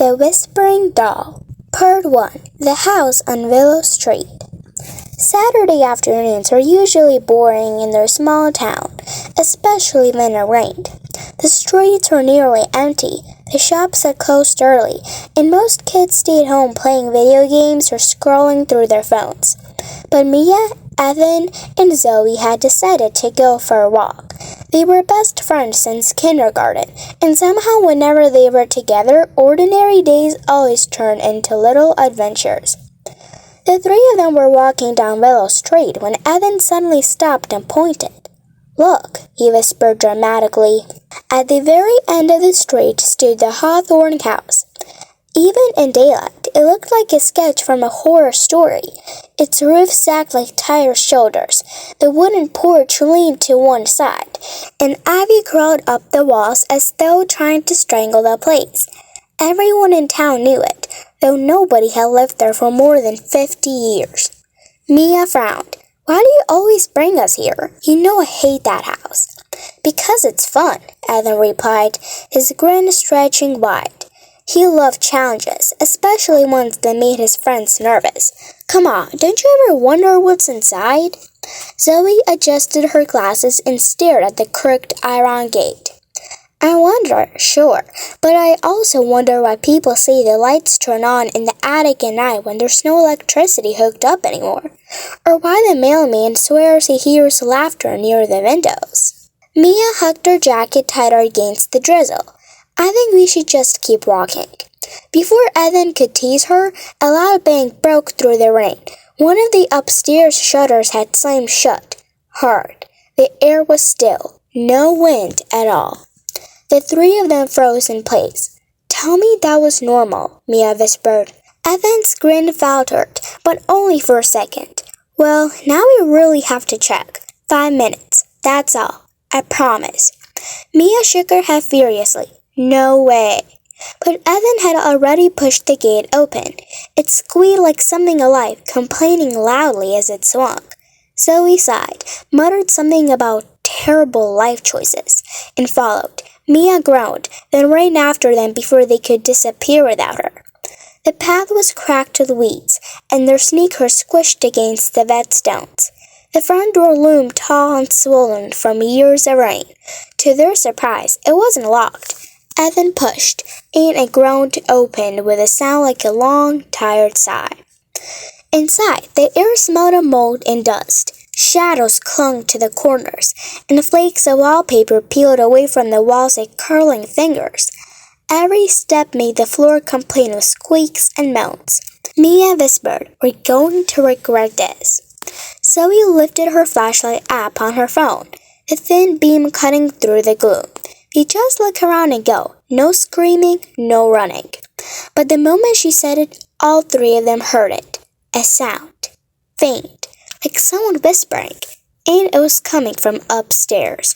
The Whispering Doll. Part 1. The House on Willow Street. Saturday afternoons are usually boring in their small town, especially when it rained. The streets are nearly empty, the shops are closed early, and most kids stayed home playing video games or scrolling through their phones. But Mia, Evan, and Zoe had decided to go for a walk. They were best friends since kindergarten, and somehow whenever they were together, ordinary days always turned into little adventures. The three of them were walking down Willow Street when Evan suddenly stopped and pointed. "Look," he whispered dramatically. At the very end of the street stood the Hawthorne house. Even in daylight, it looked like a sketch from a horror story. Its roof sagged like tired shoulders, the wooden porch leaned to one side, and ivy crawled up the walls as though trying to strangle the place. Everyone in town knew it, though nobody had lived there for more than 50 years. Mia frowned. "Why do you always bring us here? You know I hate that house." "Because it's fun," Evan replied, his grin stretching wide. He loved challenges, especially ones that made his friends nervous. "Come on, don't you ever wonder what's inside?" Zoe adjusted her glasses and stared at the crooked iron gate. "I wonder, sure, but I also wonder why people say the lights turn on in the attic at night when there's no electricity hooked up anymore, or why the mailman swears he hears laughter near the windows." Mia hugged her jacket tighter against the drizzle. "I think we should just keep walking." Before Evan could tease her, a loud bang broke through the rain. One of the upstairs shutters had slammed shut, hard. The air was still, no wind at all. The three of them froze in place. "Tell me that was normal," Mia whispered. Evan's grin faltered, but only for a second. "Well, now we really have to check. 5 minutes, that's all. I promise." Mia shook her head furiously. "No way." But Evan had already pushed the gate open. It squeaked like something alive, complaining loudly as it swung. Zoe sighed, muttered something about terrible life choices, and followed. Mia groaned, then ran after them before they could disappear without her. The path was cracked with weeds, and their sneakers squished against the wet stones. The front door loomed tall and swollen from years of rain. To their surprise, it wasn't locked. Evan pushed, and it groaned open with a sound like a long, tired sigh. Inside, the air smelled of mold and dust. Shadows clung to the corners, and flakes of wallpaper peeled away from the walls like curling fingers. Every step made the floor complain with squeaks and moans. Mia whispered, "We're going to regret this." Zoe lifted her flashlight app on her phone, a thin beam cutting through the gloom. They just look around and go, no screaming, no running. But the moment she said it, all three of them heard it. A sound, faint, like someone whispering, and it was coming from upstairs.